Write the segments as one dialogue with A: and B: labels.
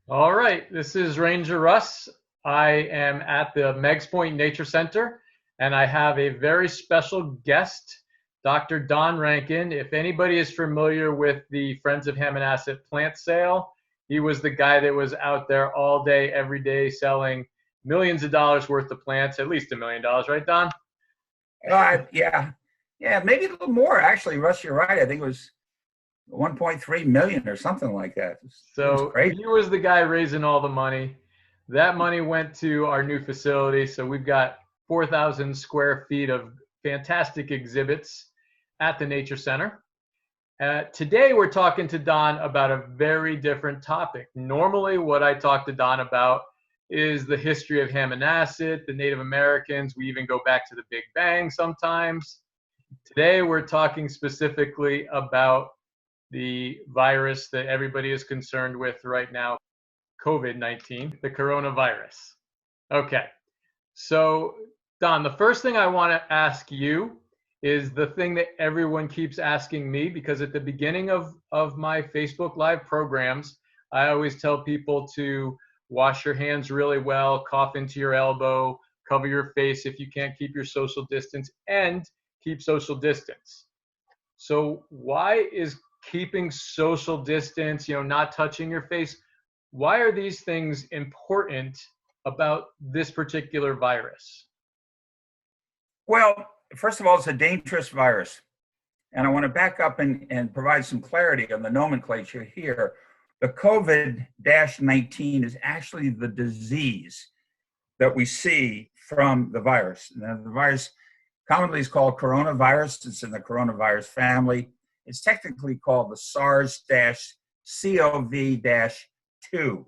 A: All right, this is Ranger Russ. I am at the Meigs Nature Center, and I have a very special guest, Dr. Don Rankin. If anybody is familiar with the Friends of Hammonasset plant sale, he was the guy that was out there all day, every day, selling millions of dollars worth of plants, at least $1 million, right, Don?
B: Yeah, yeah, maybe a little more actually. Russ, you're right. I think it was 1.3 million or something like that. It was
A: So
B: crazy.
A: he was the guy raising all the money. That money went to our new facility. So we've got 4,000 square feet of fantastic exhibits at the Nature Center. Today, we're talking to Don about a very different topic. Normally, what I talk to Don about is the history of Hammonasset, the Native Americans. We even go back to the Big Bang sometimes. Today, we're talking specifically about the virus that everybody is concerned with right now, COVID-19, the coronavirus. Okay, so Don, the first thing I want to ask you is the thing that everyone keeps asking me, because at the beginning of my Facebook Live programs, I always tell people to wash your hands really well, cough into your elbow, cover your face if you can't keep your social distance, and keep social distance. So why is keeping social distance, not touching your face, why are these things important about this particular virus?
B: Well, first of all, it's a dangerous virus. And I want to back up and provide some clarity on the nomenclature here. The COVID 19 is actually the disease that we see from the virus. Now, the virus commonly is called coronavirus. It's in the coronavirus family. It's technically called the SARS-CoV-2.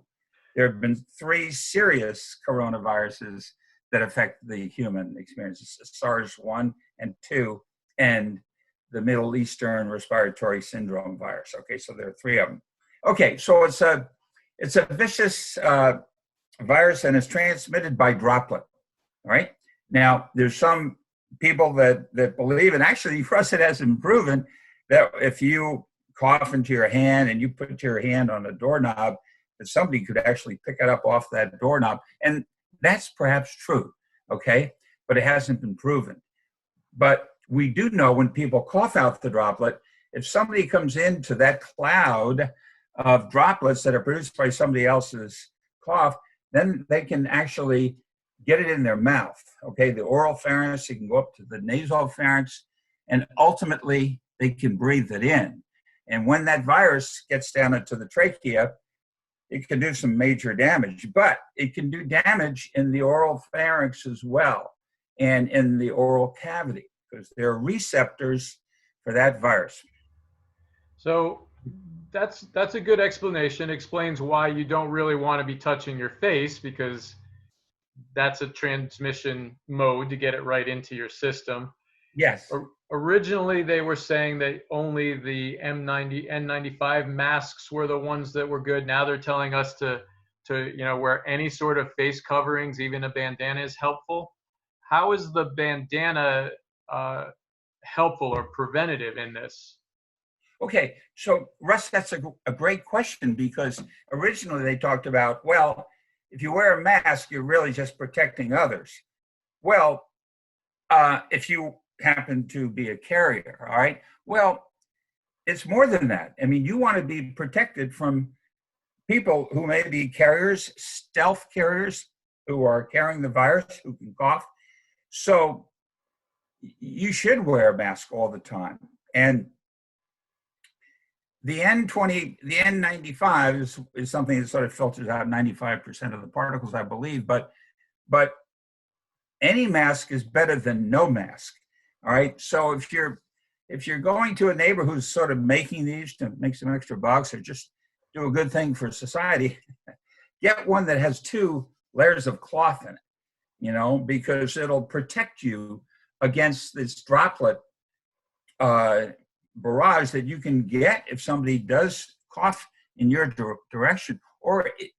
B: There have been three serious coronaviruses that affect the human experience: SARS 1 and 2, and the Middle Eastern Respiratory Syndrome virus. Okay, so there are three of them. Okay, so it's a vicious virus, and it's transmitted by droplet. All right. Now, there's some people that believe, and actually, for us, it has been proven that if you cough into your hand and you put your hand on a doorknob, that somebody could actually pick it up off that doorknob. And that's perhaps true, okay? But it hasn't been proven. But we do know when people cough out the droplet, if somebody comes into that cloud of droplets that are produced by somebody else's cough, then they can actually get it in their mouth, okay? The oral pharynx, it can go up to the nasal pharynx, and ultimately they can breathe it in. And when that virus gets down into the trachea, it can do some major damage, but it can do damage in the oral pharynx as well and in the oral cavity, because there are receptors for that virus.
A: So that's a good explanation. Explains why you don't really want to be touching your face, because that's a transmission mode to get it right into your system.
B: Yes.
A: Originally, they were saying that only the M90, N95 masks were the ones that were good. Now they're telling us to wear any sort of face coverings, even a bandana is helpful. How is the bandana helpful or preventative in this?
B: Okay, so Russ, that's a great question, because originally they talked about, well, if you wear a mask, you're really just protecting others. Well, if you happen to be a carrier, all right, well, it's more than that. I mean, you want to be protected from people who may be carriers, stealth carriers, who are carrying the virus, who can cough. So you should wear a mask all the time. And the N95 is something that sort of filters out 95% of the particles, I believe. But any mask is better than no mask. All right. So if you're going to a neighbor who's sort of making these to make some extra bucks or just do a good thing for society, get one that has two layers of cloth in it, because it'll protect you against this droplet barrage that you can get if somebody does cough in your direction, or it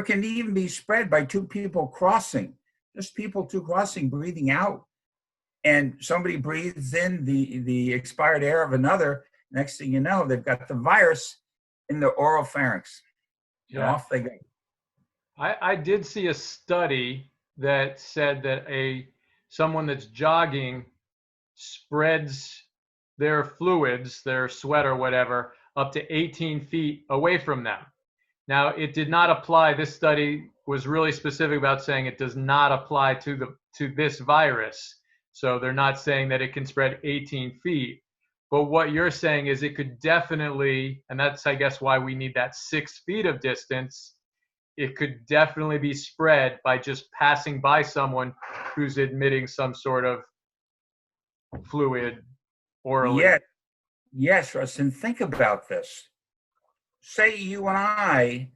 B: can even be spread by two people crossing, just two crossing, breathing out, and somebody breathes in the expired air of another. Next thing you know, they've got the virus in the oral pharynx. and
A: Yeah.
B: off they go.
A: I did see a study that said that someone that's jogging spreads their fluids, their sweat or whatever, up to 18 feet away from them. Now, it did not apply. This study was really specific about saying it does not apply to this virus. So they're not saying that it can spread 18 feet. But what you're saying is it could definitely, and that's, I guess, why we need that 6 feet of distance. It could definitely be spread by just passing by someone who's emitting some sort of fluid orally.
B: Yes, Russ, and think about this. Say you and I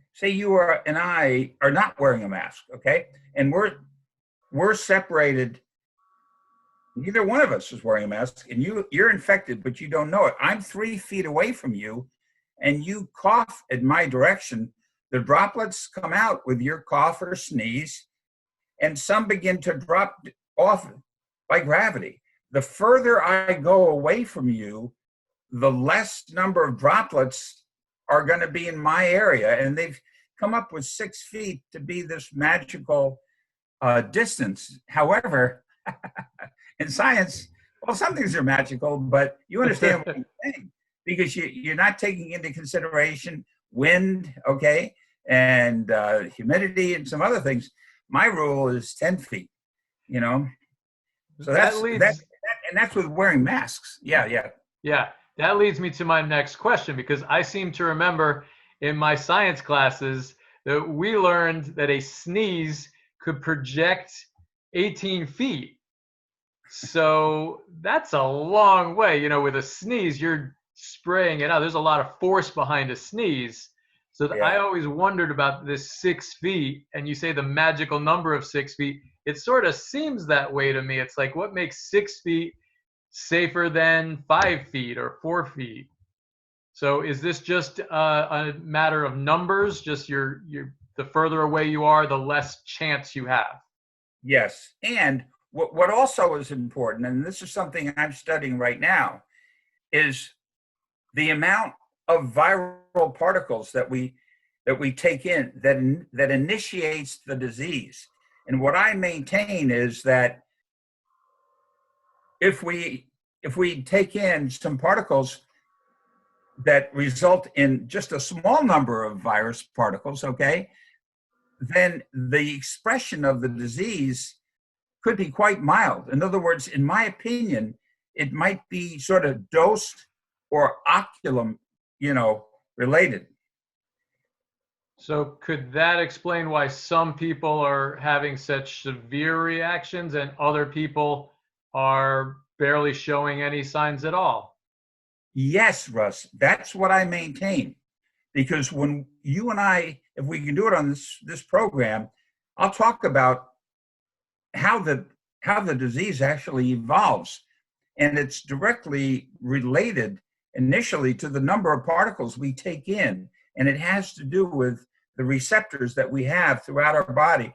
B: are not wearing a mask, okay? And we're separated. Neither one of us is wearing a mask, and you're infected, but you don't know it. I'm 3 feet away from you, and you cough in my direction. The droplets come out with your cough or sneeze, and some begin to drop off by gravity. The further I go away from you, the less number of droplets are going to be in my area. And they've come up with 6 feet to be this magical distance. However, in science, well, some things are magical, but you understand what I'm saying, because you're not taking into consideration wind, okay, and humidity and some other things. My rule is 10 feet, you know. So that's with wearing masks. Yeah.
A: Yeah, that leads me to my next question, because I seem to remember in my science classes that we learned that a sneeze could project 18 feet. So that's a long way. You know, with a sneeze, you're spraying it out. There's a lot of force behind a sneeze. So I always wondered about this 6 feet, and you say the magical number of 6 feet. It sort of seems that way to me. It's like, what makes 6 feet safer than 5 feet or 4 feet? So is this just a matter of numbers? Just the further away you are, the less chance you have.
B: Yes. And what also is important, and this is something I'm studying right now, is the amount of viral particles that we take in that initiates the disease. And what I maintain is that if we take in some particles that result in just a small number of virus particles, okay, then the expression of the disease could be quite mild. In other words, in my opinion, it might be sort of dose or oculum, related.
A: So could that explain why some people are having such severe reactions and other people are barely showing any signs at all?
B: Yes, Russ, that's what I maintain. Because when you and I, if we can do it on this program, I'll talk about how the disease actually evolves. And it's directly related initially to the number of particles we take in. And it has to do with the receptors that we have throughout our body,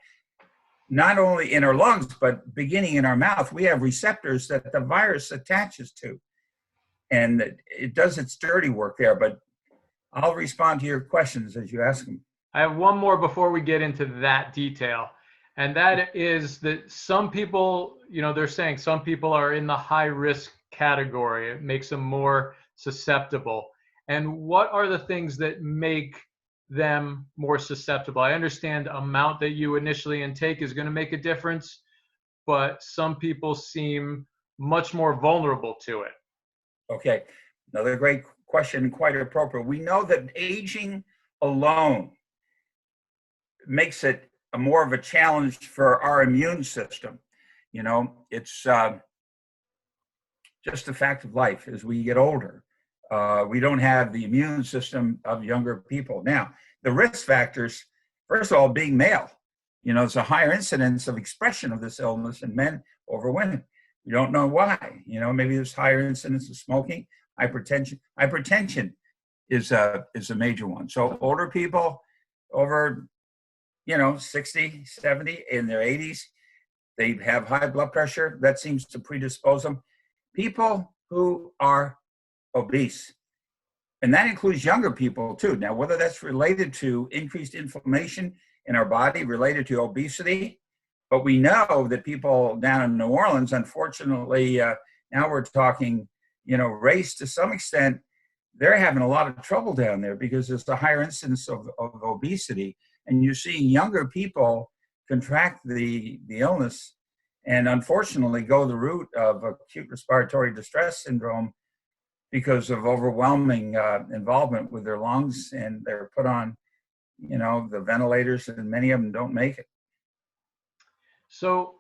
B: not only in our lungs, but beginning in our mouth. We have receptors that the virus attaches to. And it does its dirty work there. But I'll respond to your questions as you ask them.
A: I have one more before we get into that detail. And that is that some people, they're saying some people are in the high risk category. It makes them more susceptible. And what are the things that make them more susceptible? I understand the amount that you initially intake is going to make a difference, but some people seem much more vulnerable to it.
B: Okay, another great question, quite appropriate. We know that aging alone makes it more of a challenge for our immune system. It's just a fact of life. As we get older, we don't have the immune system of younger people. Now, the risk factors, first of all, being male, there's a higher incidence of expression of this illness in men over women. We don't know why. Maybe there's higher incidence of smoking, hypertension. Hypertension is a major one. So older people over 60, 70, in their 80s, they have high blood pressure. That seems to predispose them. People who are obese And that includes younger people too. Now, whether that's related to increased inflammation in our body, related to obesity, but we know that people down in New Orleans, unfortunately, now we're talking, race to some extent, they're having a lot of trouble down there because there's a higher incidence of obesity. And you're seeing younger people contract the illness and unfortunately go the route of acute respiratory distress syndrome because of overwhelming involvement with their lungs, and they're put on, the ventilators, and many of them don't make it.
A: So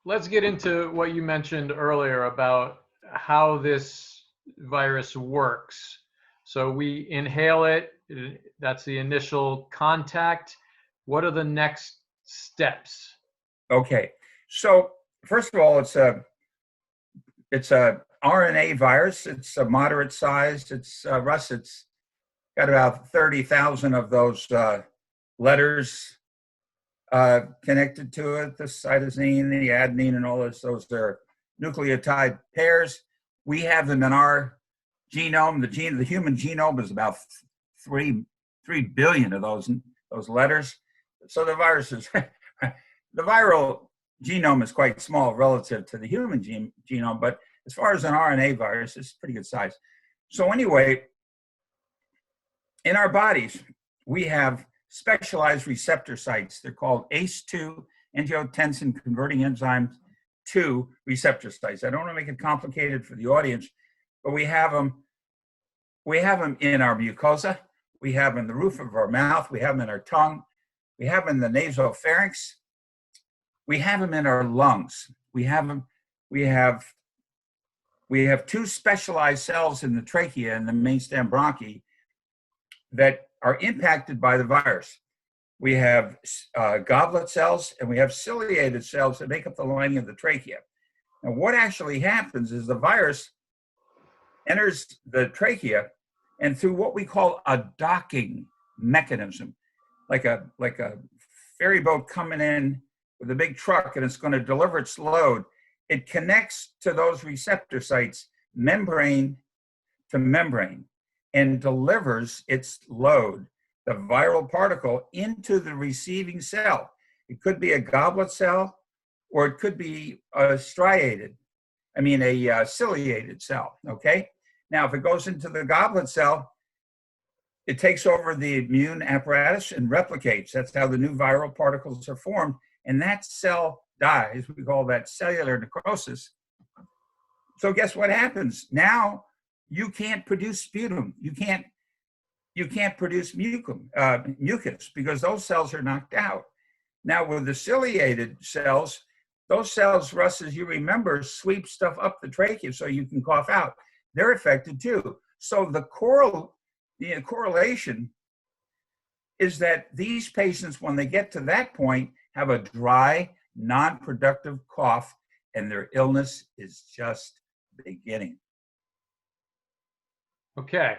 A: let's get into what you mentioned earlier about how this virus works. So we inhale it, that's the initial contact. What are the next steps?
B: Okay, so first of all, it's a RNA virus. It's a moderate size. Russ, it's got about 30,000 of those letters connected to it. The cytosine, the adenine, and all those are nucleotide pairs. We have them in our genome. The human genome is about 3 billion of those letters. So the viruses, the viral genome is quite small relative to the human genome, but as far as an RNA virus, it's pretty good size. So anyway, in our bodies, we have specialized receptor sites. They're called ACE2, angiotensin converting enzyme 2 receptor sites. I don't want to make it complicated for the audience, but we have them in our mucosa. We have them in the roof of our mouth. We have them in our tongue. We have them in the nasopharynx. We have them in our lungs. We have 2 specialized cells in the trachea and the mainstem bronchi that are impacted by the virus. We have goblet cells, and we have ciliated cells that make up the lining of the trachea. Now, what actually happens is the virus enters the trachea, and through what we call a docking mechanism, like a ferry boat coming in with a big truck, and it's going to deliver its load, it connects to those receptor sites, membrane to membrane, and delivers its load, the viral particle, into the receiving cell. It could be a goblet cell, or it could be a ciliated cell, okay? Now, if it goes into the goblet cell, it takes over the immune apparatus and replicates. That's how the new viral particles are formed, and that cell dies. We call that cellular necrosis. So guess what happens? Now you can't produce sputum. You can't produce mucus because those cells are knocked out. Now with the ciliated cells, those cells, Russ, as you remember, sweep stuff up the trachea so you can cough out. They're affected too. So the correlation is that these patients, when they get to that point, have a dry, non-productive cough, and their illness is just beginning.
A: Okay.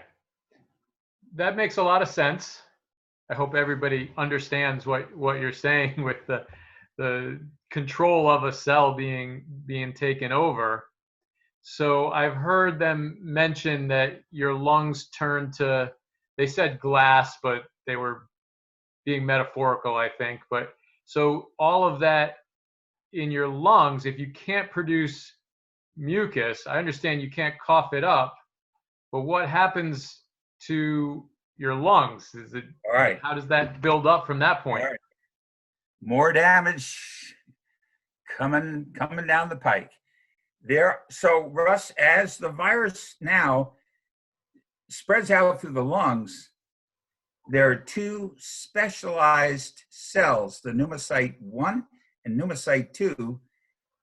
A: That makes a lot of sense. I hope everybody understands what you're saying with the control of a cell being taken over. So I've heard them mention that your lungs turn to, they said glass, but they were being metaphorical, I think. But so all of that in your lungs, if you can't produce mucus, I understand you can't cough it up, but what happens to your lungs?
B: All right.
A: How does that build up from that point?
B: All right. More damage coming down the pike. So Russ, as the virus now spreads out through the lungs, there are 2 specialized cells, the pneumocyte 1 and pneumocyte 2,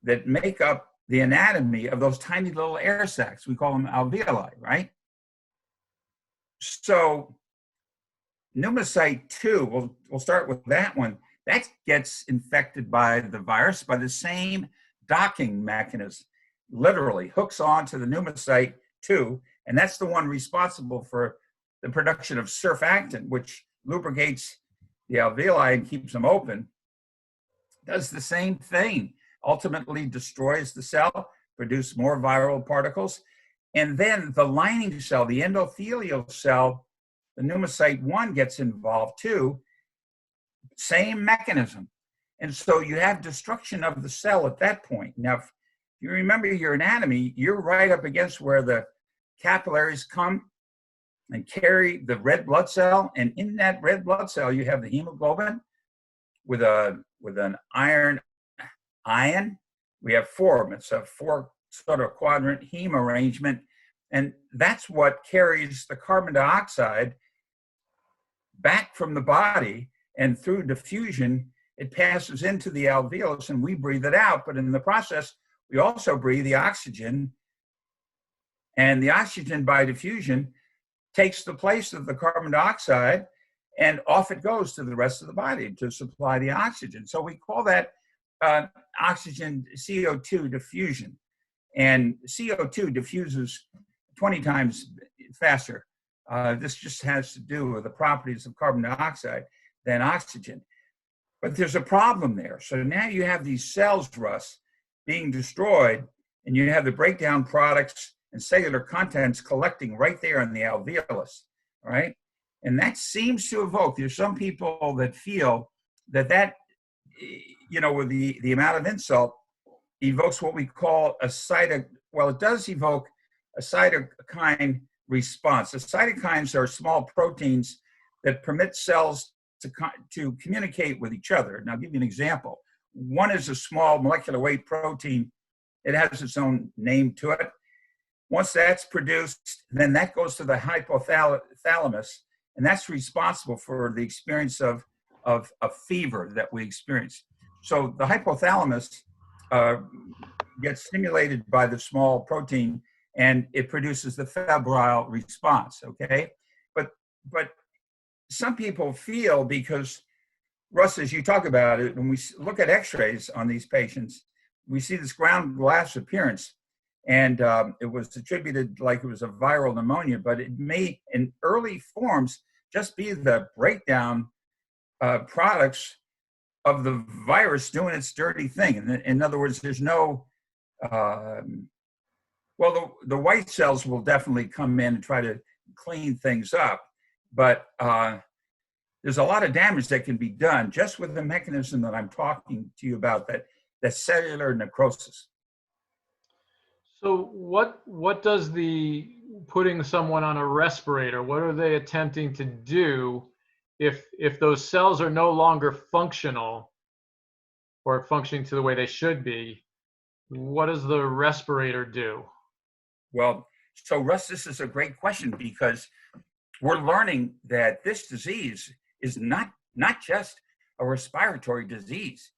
B: that make up the anatomy of those tiny little air sacs. We call them alveoli, right? So pneumocyte 2, we'll start with that one. That gets infected by the virus by the same docking mechanism. Literally hooks on to the pneumocyte 2, and that's the one responsible for the production of surfactant, which lubricates the alveoli and keeps them open. Does the same thing, ultimately destroys the cell, produce more viral particles. And then the lining cell, the endothelial cell, the pneumocyte 1 gets involved too. Same mechanism. And so you have destruction of the cell at that point. Now, if you remember your anatomy, you're right up against where the capillaries come and carry the red blood cell. And in that red blood cell, you have the hemoglobin with an iron. We have four of them. It's a four sort of quadrant heme arrangement. And that's what carries the carbon dioxide back from the body, and through diffusion, it passes into the alveolus and we breathe it out. But in the process, we also breathe the oxygen, and the oxygen by diffusion takes the place of the carbon dioxide, and off it goes to the rest of the body to supply the oxygen. So we call that oxygen CO2 diffusion. And CO2 diffuses 20 times faster. This just has to do with the properties of carbon dioxide than oxygen. But there's a problem there. So now you have these cells, Russ, being destroyed, and you have the breakdown products and cellular contents collecting right there in the alveolus, all right? And that seems to evoke, there's some people that feel that with the amount of insult, evokes what we call it does evoke a cytokine response. The cytokines are small proteins that permit cells to communicate with each other. And I'll give you an example. One is a small molecular weight protein. It has its own name to it. Once that's produced, then that goes to the hypothalamus, and that's responsible for the experience of fever that we experience. So the hypothalamus gets stimulated by the small protein, and it produces the febrile response, okay? But some people feel, because, Russ, as you talk about it, when we look at x-rays on these patients, we see this ground glass appearance, and it was attributed like it was a viral pneumonia, but it may, in early forms, just be the breakdown products of the virus doing its dirty thing. In other words, there's no, the white cells will definitely come in and try to clean things up, but there's a lot of damage that can be done just with the mechanism that I'm talking to you about, that cellular necrosis.
A: So what does the putting someone on a respirator, what are they attempting to do if those cells are no longer functional or functioning to the way they should be? What does the respirator do?
B: Well, so Russ, this is a great question, because we're learning that this disease is not just a respiratory disease.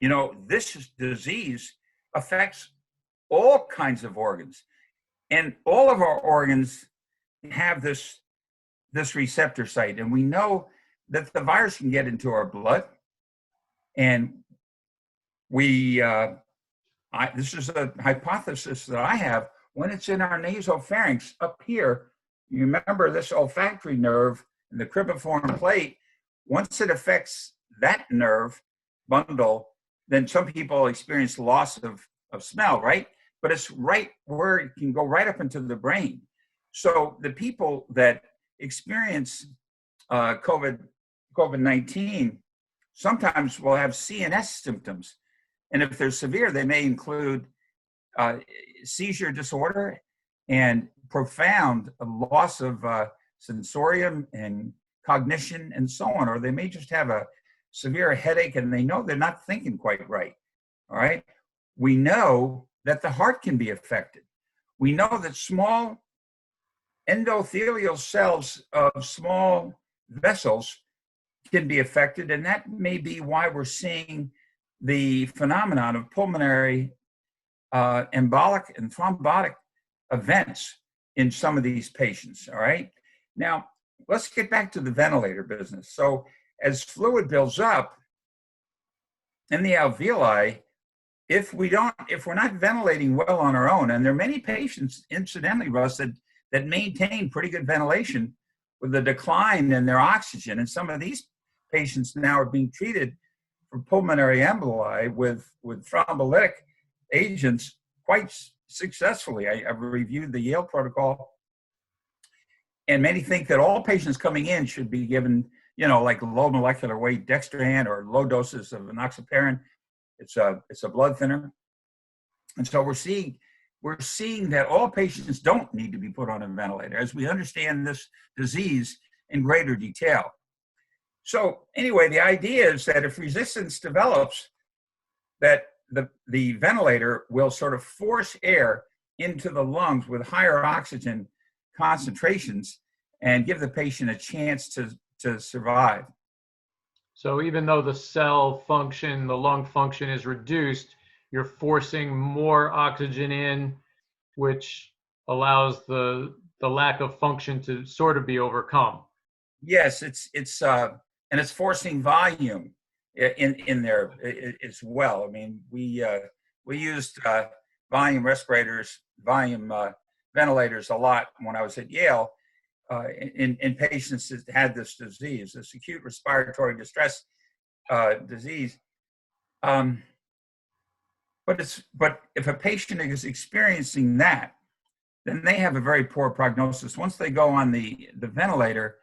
B: This disease affects all kinds of organs, and all of our organs have this receptor site, and we know that the virus can get into our blood, and this is a hypothesis that I have. When it's in our nasopharynx up here, you remember this olfactory nerve and the cribriform plate, once it affects that nerve bundle, then some people experience loss of smell, right? But it's right where it can go right up into the brain. So the people that experience COVID-19 sometimes will have CNS symptoms. And if they're severe, they may include seizure disorder and profound loss of sensorium and cognition and so on. Or they may just have a severe headache and they know they're not thinking quite right. All right. We know that the heart can be affected. We know that small endothelial cells of small vessels can be affected, and that may be why we're seeing the phenomenon of pulmonary embolic and thrombotic events in some of these patients, all right? Now, let's get back to the ventilator business. So as fluid builds up in the alveoli, if we're not ventilating well on our own, and there are many patients, incidentally, Russ, that maintain pretty good ventilation with the decline in their oxygen, and some of these patients now are being treated for pulmonary emboli with thrombolytic agents, quite successfully. I've reviewed the Yale protocol, and many think that all patients coming in should be given, like low molecular weight dextran or low doses of enoxaparin. It's a blood thinner. And so we're seeing that all patients don't need to be put on a ventilator as we understand this disease in greater detail. So anyway, the idea is that if resistance develops, that the ventilator will sort of force air into the lungs with higher oxygen concentrations and give the patient a chance to survive.
A: So even though the cell function, the lung function is reduced, you're forcing more oxygen in, which allows the lack of function to sort of be overcome.
B: Yes, and it's forcing volume in there as well. I mean, we used volume ventilators a lot when I was at Yale in patients that had this disease, this acute respiratory distress disease. But if a patient is experiencing that, then they have a very poor prognosis. Once they go on the ventilator,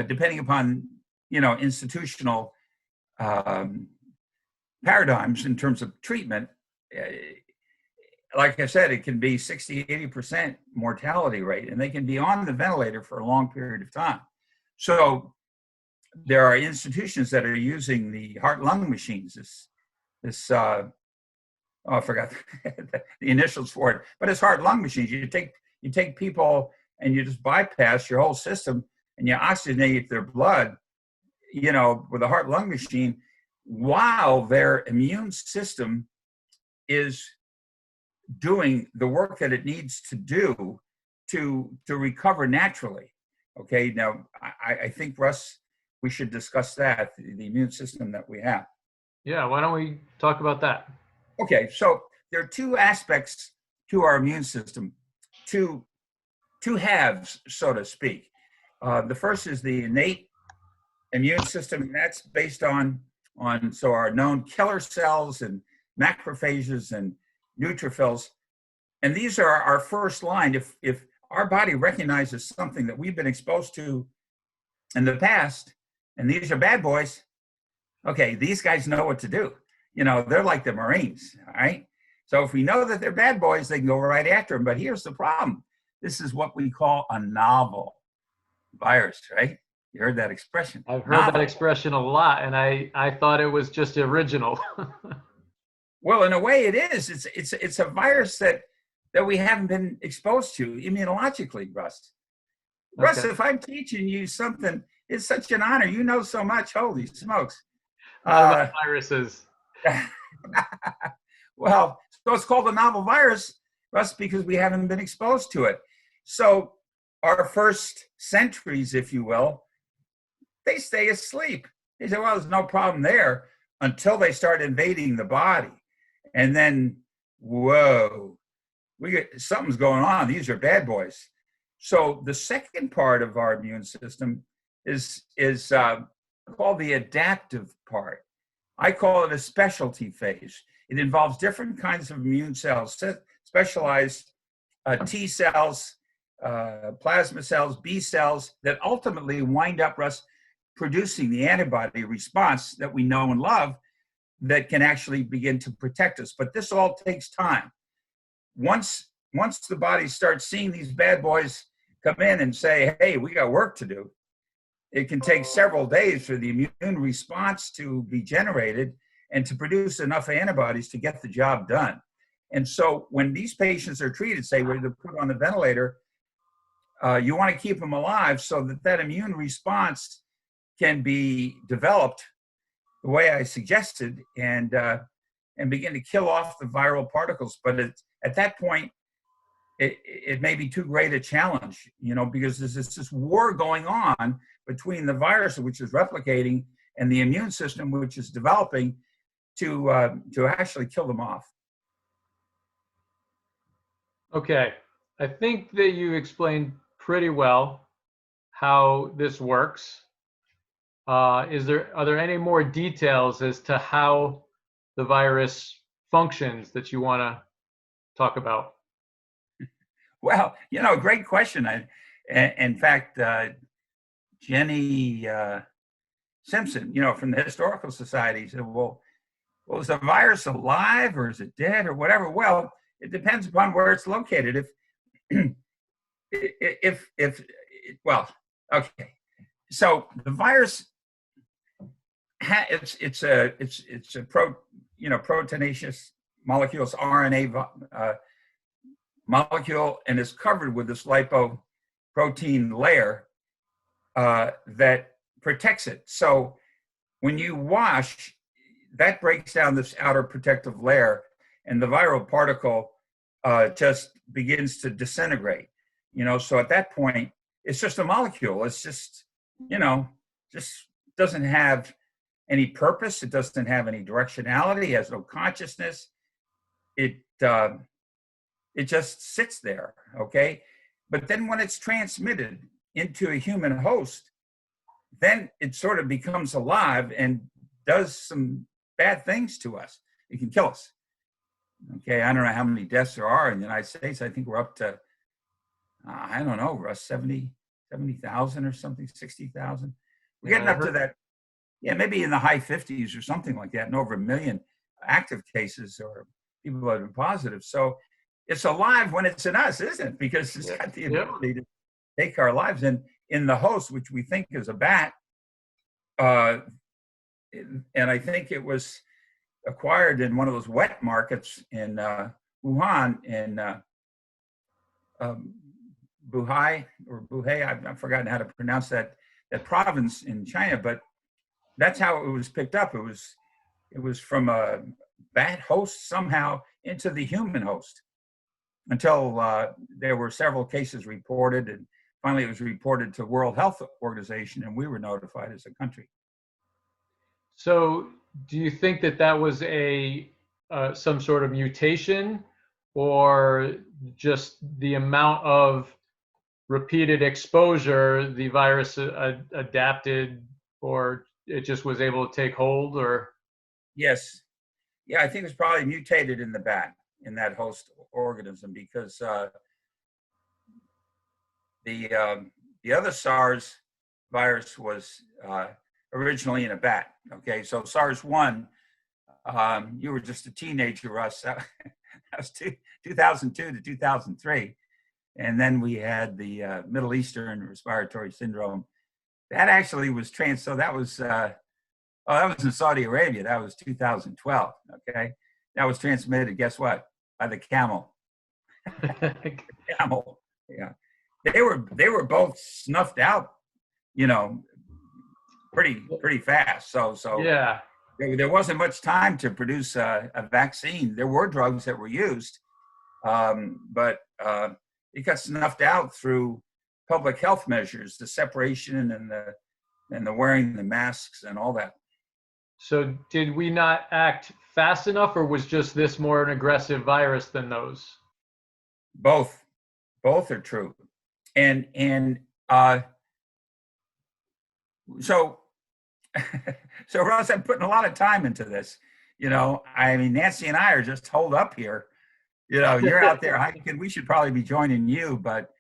B: depending upon institutional paradigms in terms of treatment, like I said, it can be 60-80% mortality rate, and they can be on the ventilator for a long period of time. So there are institutions that are using the heart-lung machines. I forgot the initials for it, but it's heart-lung machines. You take people and you just bypass your whole system and you oxygenate their blood, with a heart-lung machine, while their immune system is doing the work that it needs to do to recover naturally. Okay, now I think, Russ, we should discuss that, the immune system that we have.
A: Yeah, why don't we talk about that?
B: Okay, so there are two aspects to our immune system, two halves, so to speak. The first is the innate immune system, and that's based on our known killer cells and macrophages and neutrophils. And these are our first line. If our body recognizes something that we've been exposed to in the past, and these are bad boys, okay, these guys know what to do. They're like the Marines, all right? So if we know that they're bad boys, they can go right after them. But here's the problem. This is what we call a novel virus, right? You heard that expression.
A: I've heard that expression a lot, and I thought it was just original.
B: Well, in a way it is. It's a virus that we haven't been exposed to immunologically, Russ. Okay. Russ, if I'm teaching you something, it's such an honor. You know so much. Holy smokes.
A: Viruses.
B: Well, so it's called a novel virus, Russ, because we haven't been exposed to it. So our first sentries, if you will, they stay asleep. They say, well, there's no problem there until they start invading the body. And then, whoa, something's going on. These are bad boys. So the second part of our immune system is called the adaptive part. I call it a specialty phase. It involves different kinds of immune cells, specialized T cells, plasma cells, B cells, that ultimately wind up, Russ, producing the antibody response that we know and love that can actually begin to protect us. But this all takes time. Once the body starts seeing these bad boys come in and say, hey, we got work to do, it can take several days for the immune response to be generated and to produce enough antibodies to get the job done. And so when these patients are treated, say we're put on the ventilator, you want to keep them alive so that immune response can be developed the way I suggested and begin to kill off the viral particles. But at that point, it may be too great a challenge, because there's this war going on between the virus, which is replicating, and the immune system, which is developing to actually kill them off.
A: Okay, I think that you explained pretty well how this works. Are there any more details as to how the virus functions that you want to talk about?
B: Well, great question. In fact, Jenny Simpson, from the Historical Society said, well, is the virus alive or is it dead or whatever? Well, it depends upon where it's located. Well, okay. So the virus, it's a proteinaceous molecules, RNA molecule, and is covered with this lipoprotein layer that protects it. So when you wash, that breaks down this outer protective layer, and the viral particle just begins to disintegrate. So at that point, it's just a molecule. It's just, just doesn't have any purpose. It doesn't have any directionality. It has no consciousness. It just sits there, okay? But then when it's transmitted into a human host, then it sort of becomes alive and does some bad things to us. It can kill us. Okay, I don't know how many deaths there are in the United States. I think we're up to, I don't know, Russ, 70,000 or something, 60,000. We're getting up to that, maybe in the high 50s or something like that, and over 1 million active cases or people that have been positive. So it's alive when it's in us, isn't it? Because it's got the ability to take our lives. And in the host, which we think is a bat, and I think it was acquired in one of those wet markets in Wuhan, in Buhai or Buhai. I've forgotten how to pronounce that province in China, but that's how it was picked up. It was from a bat host somehow into the human host, until there were several cases reported, and finally it was reported to World Health Organization, and we were notified as a country.
A: So do you think that was some sort of mutation, or just the amount of repeated exposure, the virus adapted, or it just was able to take hold? Or
B: Yes. Yeah, I think it's probably mutated in the bat, in that host organism, because the other SARS virus was originally in a bat. Okay, so SARS-1, you were just a teenager, Russ. That was 2002 to 2003. And then we had the Middle Eastern respiratory syndrome. That actually was so that was in Saudi Arabia. That was 2012, okay? That was transmitted, guess what? By the camel. Camel, yeah. They were both snuffed out, pretty fast. So
A: yeah,
B: there wasn't much time to produce a vaccine. There were drugs that were used, but it got snuffed out through public health measures, the separation and the wearing the masks and all that.
A: So did we not act fast enough, or was just this more an aggressive virus than those?
B: Both are true. And so Russ, I'm putting a lot of time into this. I mean, Nancy and I are just holed up here. You're out there. We should probably be joining you, but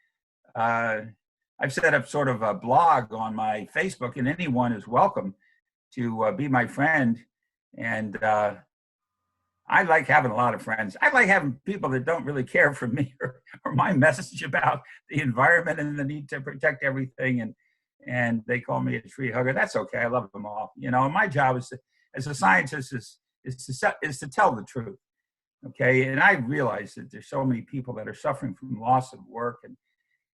B: I've set up sort of a blog on my Facebook, and anyone is welcome to be my friend. And I like having a lot of friends. I like having people that don't really care for me or my message about the environment and the need to protect everything. And they call me a tree hugger. That's okay. I love them all. My job as a scientist is to tell the truth. Okay. And I realize that there's so many people that are suffering from loss of work.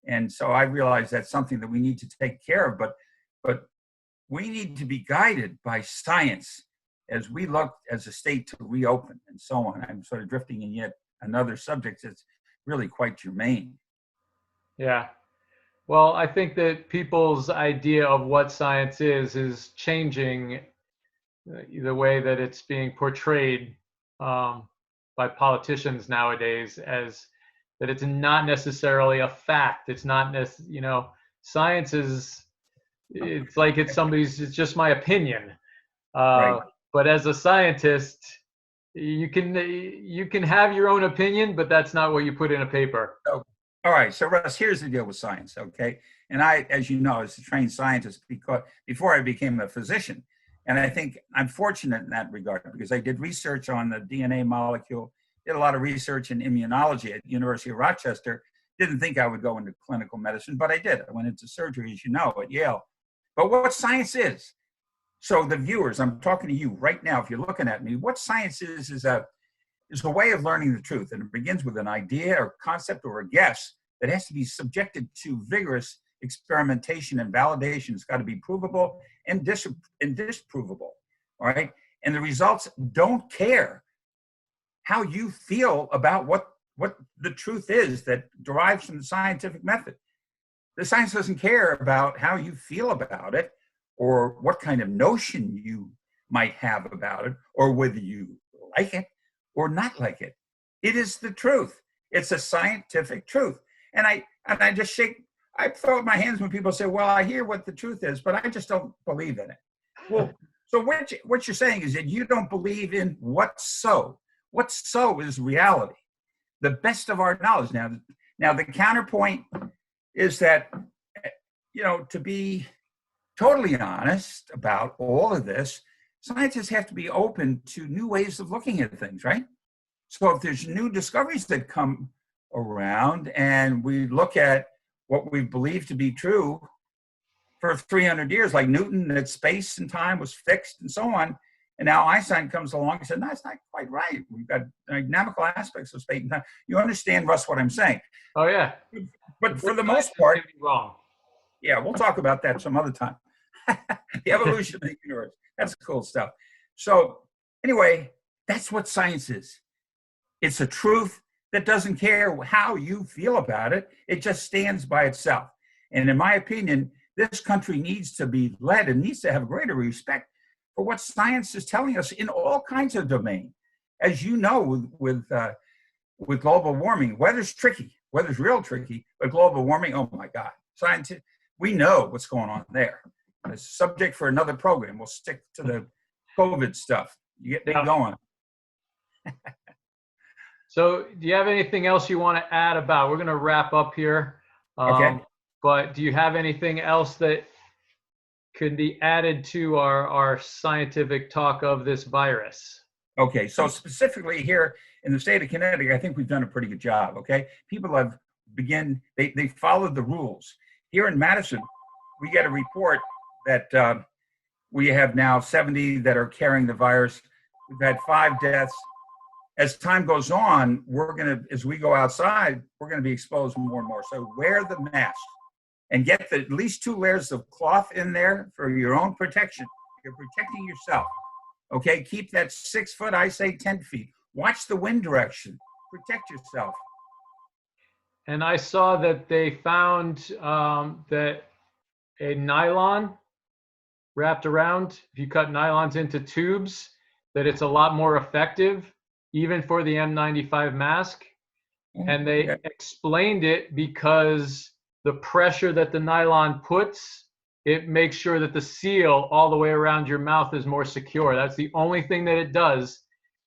B: And so I realize that's something that we need to take care of, but we need to be guided by science as we look as a state to reopen and so on. I'm sort of drifting in yet another subject that's really quite germane.
A: Yeah. Well, I think that people's idea of what science is changing, the way that it's being portrayed by politicians nowadays, as that it's not necessarily a fact. It's not science is, it's like it's just my opinion.
B: Right.
A: But as a scientist, You can have your own opinion, but that's not what you put in a paper.
B: So, all right. So, Russ, here's the deal with science, okay? And I, as you know, I was a trained scientist before I became a physician. And I think I'm fortunate in that regard because I did research on the DNA molecule, did a lot of research in immunology at the University of Rochester. Didn't think I would go into clinical medicine, but I did. I went into surgery, as you know, at Yale. But what science is, so the viewers, I'm talking to you right now, if you're looking at me, what science is a way of learning the truth. And it begins with an idea or concept or a guess that has to be subjected to vigorous experimentation and validation. It's got to be provable and disprovable. All right. And the results don't care how you feel about what the truth is that derives from the scientific method. The science doesn't care about how you feel about it or what kind of notion you might have about it or whether you like it or not like it. It is the truth. It's a scientific truth. And I just I throw up my hands when people say, well, I hear what the truth is, but I just don't believe in it. Well, so what you're saying is that you don't believe in what's so. What's so is reality, the best of our knowledge. Now the counterpoint is that, to be totally honest about all of this, scientists have to be open to new ways of looking at things, right? So if there's new discoveries that come around and we look at what we believe to be true for 300 years, like Newton, that space and time was fixed and so on, and now Einstein comes along and said, no, it's not quite right. We've got dynamical aspects of space and time. You understand, Russ, what I'm saying?
A: Oh, yeah.
B: But for the most part,
A: can be wrong.
B: Yeah, we'll talk about that some other time. The evolution of the universe. That's cool stuff. So anyway, that's what science is. It's a truth that doesn't care how you feel about it. It just stands by itself. And in my opinion, this country needs to be led and needs to have greater respect for what science is telling us in all kinds of domains. As you know, with global warming, weather's tricky. Weather's real tricky, but global warming, oh my God. Scientists, we know what's going on there. It's a subject for another program. We'll stick to the COVID stuff. You get me going.
A: So do you have anything else you want to add about? We're going to wrap up here.
B: Okay.
A: But do you have anything else that could be added to our scientific talk of this virus?
B: Okay. So specifically here in the state of Connecticut, I think we've done a pretty good job. Okay. People have they followed the rules. Here in Madison, we get a report that we have now 70 that are carrying the virus. We've had 5 deaths. As time goes on, as we go outside, we're going to be exposed more and more. So wear the mask and get at least 2 layers of cloth in there for your own protection. You're protecting yourself. Okay, keep that 6 foot, I say 10 feet. Watch the wind direction. Protect yourself.
A: And I saw that they found that a nylon wrapped around, if you cut nylons into tubes, that it's a lot more effective, even for the N95 mask. And they explained it because the pressure that the nylon puts, it makes sure that the seal all the way around your mouth is more secure. That's the only thing that it does.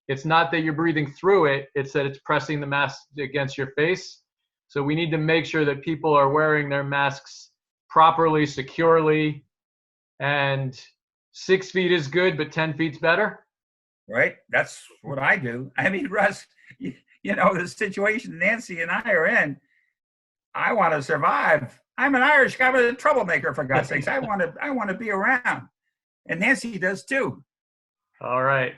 A: It's not that you're breathing through it, it's that it's pressing the mask against your face. So we need to make sure that people are wearing their masks properly, securely, and 6 feet is good, but 10 feet's better.
B: Right? That's what I do. I mean, Russ, you know, the situation Nancy and I are in, I want to survive. I'm an Irish guy, but a troublemaker, for God's sakes. I want to be around. And Nancy does too.
A: All right.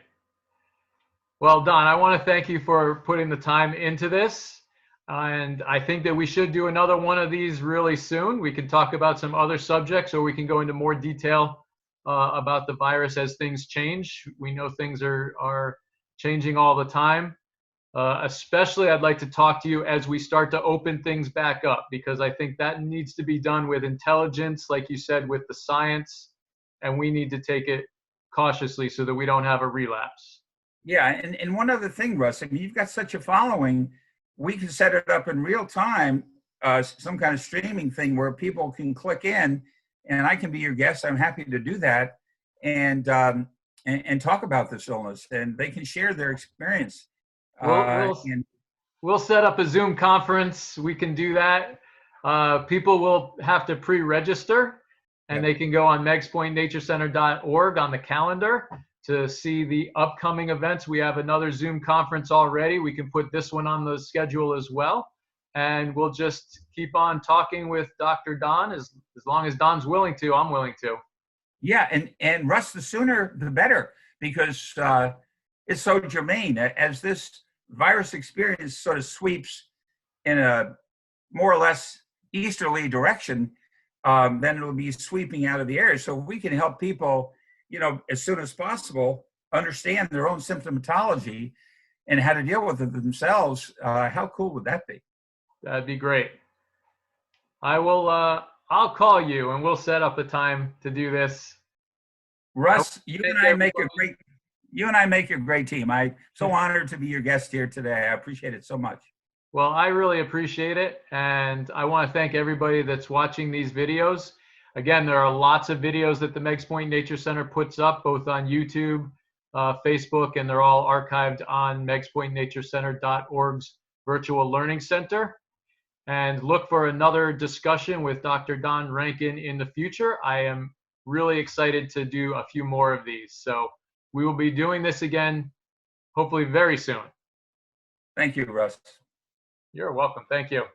A: Well, Don, I want to thank you for putting the time into this. And I think that we should do another one of these really soon. We can talk about some other subjects, or we can go into more detail about the virus as things change. We know things are changing all the time. Especially, I'd like to talk to you as we start to open things back up, because I think that needs to be done with intelligence, like you said, with the science, and we need to take it cautiously so that we don't have a relapse.
B: Yeah, and one other thing, Russ, I mean, you've got such a following. We can set it up in real time, some kind of streaming thing where people can click in, and I can be your guest. I'm happy to do that. And and talk about this illness, and they can share their experience.
A: We'll we'll
B: And
A: we'll set up a Zoom conference. We can do that. People will have to pre-register, and
B: yep.
A: they can go on meigspointnaturecenter.org on the calendar to see the upcoming events. We have another Zoom conference already. We can put this one on the schedule as well. And we'll just keep on talking with Dr. Don as long as Don's willing to. I'm willing to.
B: Yeah, and Russ, the sooner the better, because it's so germane. As this virus experience sort of sweeps in a more or less easterly direction, then it'll be sweeping out of the area. So we can help people, as soon as possible, understand their own symptomatology and how to deal with it themselves. How cool would that be?
A: That'd be great. I will. I'll call you, and we'll set up a time to do this.
B: Russ, you and I make a great team. I'm so honored to be your guest here today. I appreciate it so much.
A: Well, I really appreciate it, and I want to thank everybody that's watching these videos. Again, there are lots of videos that the Meigs Point Nature Center puts up, both on YouTube, Facebook, and they're all archived on meigspointnaturecenter.org's virtual learning center. And look for another discussion with Dr. Don Rankin in the future. I am really excited to do a few more of these. So we will be doing this again, hopefully very soon.
B: Thank you, Russ.
A: You're welcome. Thank you.